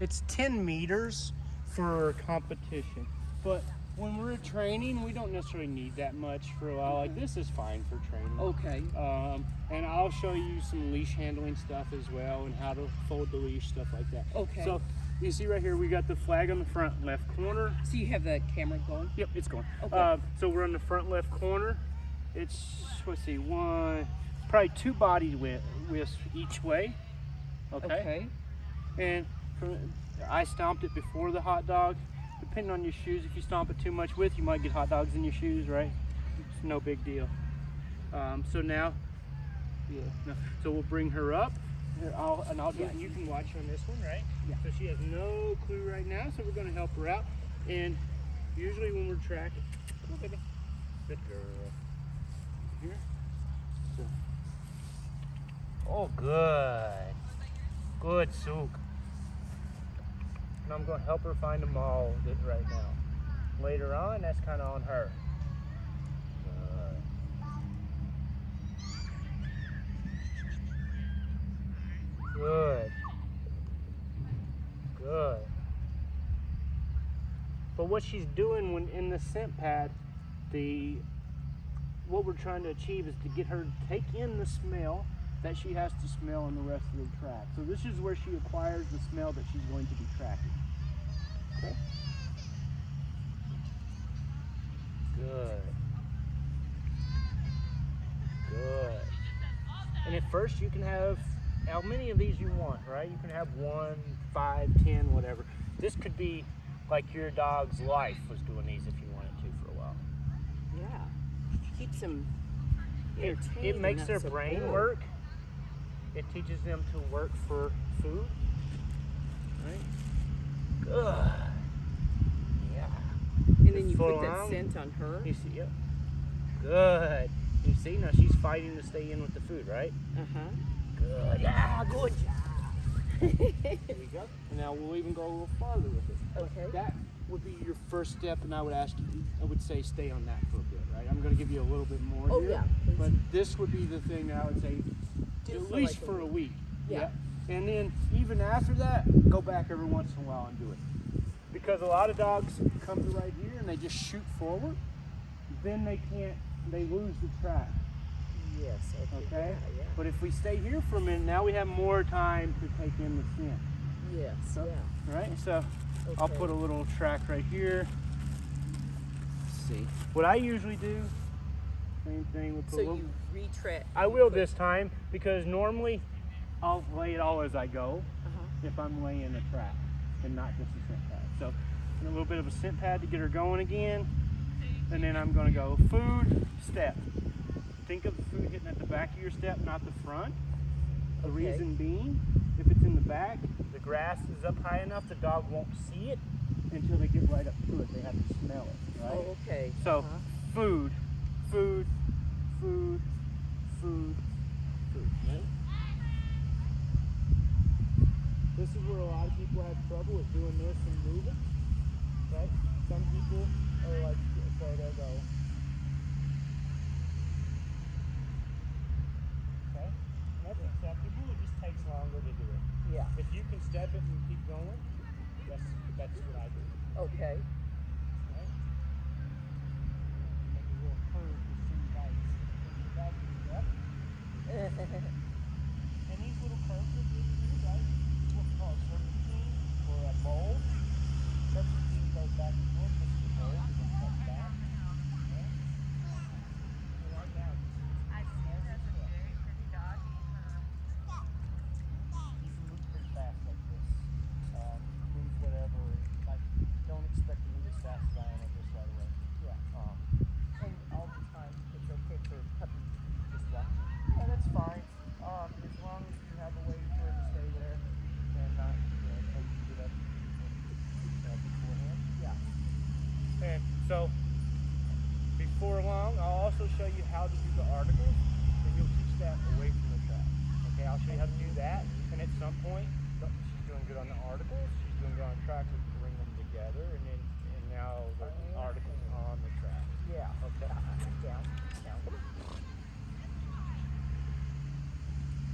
It's 10 meters for competition. But when we're training, we don't necessarily need that much for a while. Like this is fine for training. Okay. And I'll show you some leash handling stuff as well and how to fold the leash, stuff like that. Okay. So you see right here, we got the flag on the front left corner. So you have the camera going? Yep, it's going. Okay. So we're on the front left corner. It's, let's see, probably 2 body widths each way. Okay. And I stomped it before the hot dog. Depending on your shoes, if you stomp it too much width, you might get hot dogs in your shoes, right? It's no big deal. So now, so we'll bring her up. Here, I'll do it, and you can watch on this one, right? Yeah. So she has no clue right now, so we're going to help her out. And usually when we're tracking, come on, baby. Good girl. Here. So. Oh, good. Good, Sook. And I'm going to help her find a mall right now. Later on, that's kind of on her. Good. Good. But what she's doing when in the scent pad, what we're trying to achieve is to get her to take in the smell that she has to smell in the rest of the track. So this is where she acquires the smell that she's going to be tracking. Okay? Good. Good. And at first you can have how many of these you want, right? You can have 1, 5, 10, whatever. This could be like your dog's life was doing these if you wanted to for a while. Yeah. Keeps them entertained. It makes their brain work. It teaches them to work for food. Right? Good. Yeah. And then you put that scent on her. You see, yep. Good. You see, now she's fighting to stay in with the food, right? Uh-huh. Good. Yeah, good job. Here we go. And now we'll even go a little farther with it. Okay. That would be your first step, and I would say stay on that for a bit, right? I'm going to give you a little bit more here. Yeah. But this would be the thing that I would say at least for a week. Yeah. And then even after that, go back every once in a while and do it. Because a lot of dogs come to right here and they just shoot forward. Then they lose the track. Yes. Okay? Yeah. But if we stay here for a minute, now we have more time to take in the scent. Yes. So, yeah. Right? So Okay. I'll put a little track right here. Let's see. What I usually do, same thing. We'll put So you retract. I will this time, because normally I'll lay it all as I go if I'm laying a track and not just a scent pad. So a little bit of a scent pad to get her going again. And then I'm going to go food, step. Think of the food hitting at the back of your step, not the front. The reason being, if it's in the back, the grass is up high enough, the dog won't see it until they get right up to it. They have to smell it, right? Oh, okay. So food, food, food, food, food, right? This is where a lot of people have trouble with doing this and moving, right? Some people are like, okay, there go. Okay, that's acceptable, it just takes longer to do it. Yeah. If you can step it and keep going, that's what I do. Okay. Right? Make a little curve to see right in the back of your step. And these little curves are good too, right? What's called a serpentine or a bowl. Serpentine goes back and forth. This is a bowl, it doesn't cut back. Okay? So right now, I see that's a very pretty dog. you can move pretty fast like this. Move whatever. Like, don't expect to move as fast as I am at this right away. Yeah. And all the time, it's okay for puppy just watching. Yeah, that's fine. As long as you have a way for it to stay there and not, until you get up beforehand. Yeah. And so, before long, I'll also show you how to do the articles, and you'll teach that away from the track. Okay, I'll show you how to do that, and at some point, she's doing good on the articles, she's doing good on the track, we can bring them together, and now the articles on the track. Yeah. Okay. Down.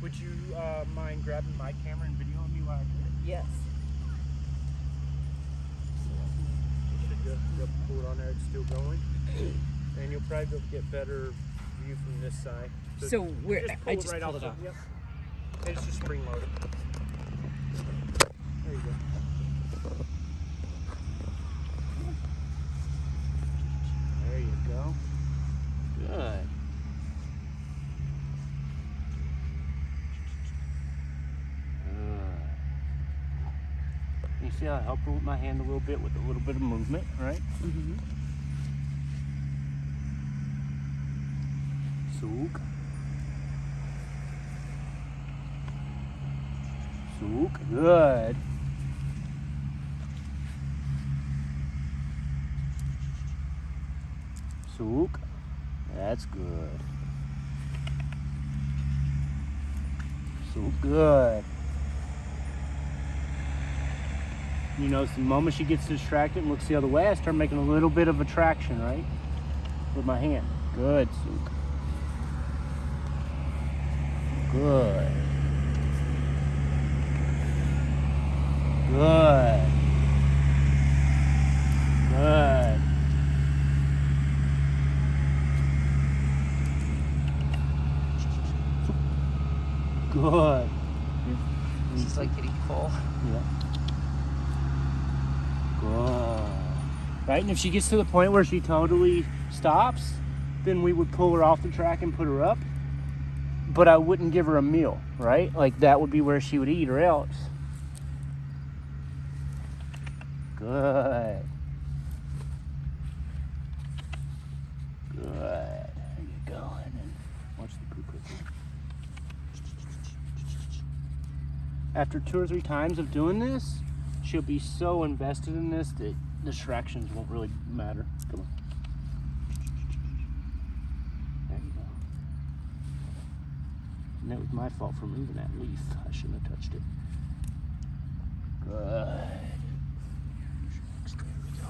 Would you mind grabbing my camera and videoing me while I do it? Yes. on there, it's still going. And you'll probably be able to get better view from this side. So where I just right pull off it off. Yep. And it's just spring loaded. There you go. There you go. Good. You see how I help her with my hand a little bit with a little bit of movement, right? Mm-hmm. Zoek. Zoek. Good. Zoek. That's good. Zoek. Good. You notice the moment she gets distracted and looks the other way, I start making a little bit of a traction, right? With my hand. Good, Zoek. Good. Good. Good. Good. She's like getting full. Yeah. Good. Right, and if she gets to the point where she totally stops, then we would pull her off the track and put her up. But I wouldn't give her a meal, right? Like that would be where she would eat or else. Good. Good. There you go. And then watch the poo quickly. After 2 or 3 times of doing this, she'll be so invested in this that distractions won't really matter. Come on. There you go. And that was my fault for moving that leaf. I shouldn't have touched it. Good. There we go.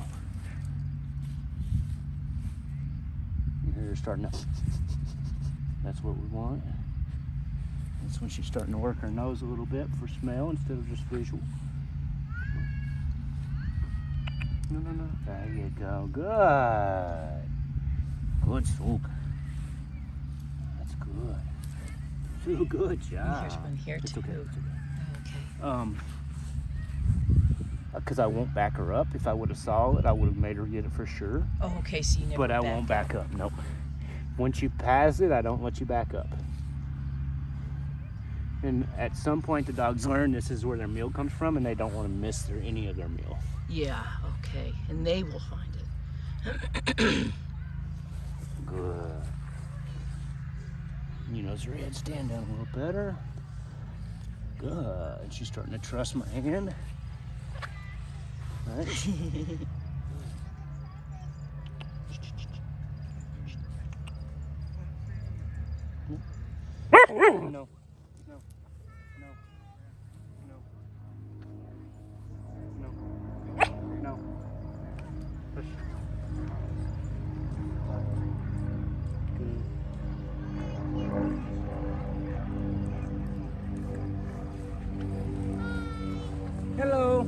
You hear her starting to... That's what we want. That's when she's starting to work her nose a little bit for smell instead of just visual. No. There you go. Good. Good, Zoek. That's good. So good job. Here's one here It's too. okay. It's okay. Okay. Because I won't back her up. If I would have saw it, I would have made her get it for sure. Oh, okay. So you never. But I won't back up. Nope. Once you pass it, I don't let you back up. And at some point, the dogs learn this is where their meal comes from, and they don't want to miss any of their meal. Yeah. Okay. And they will find it. Good. You notice her head stand down a little better. Good. She's starting to trust my hand. Right. No. Push. Good. Hello.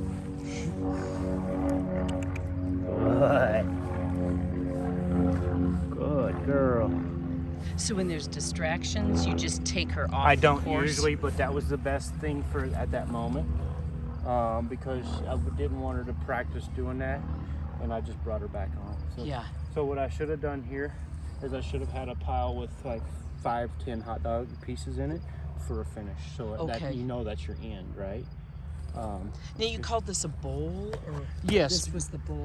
Good girl. So when there's distractions, you just take her off. I don't the course? usually, but that was the best thing for at that moment because I didn't want her to practice doing that, and I just brought her back on. So, Yeah. So what I should have done here is I should have had a pile with like 5-10 hot dog pieces in it for a finish, so that Okay. you know that's your end, right? Now you called this a bowl, or Yes. this was the bowl.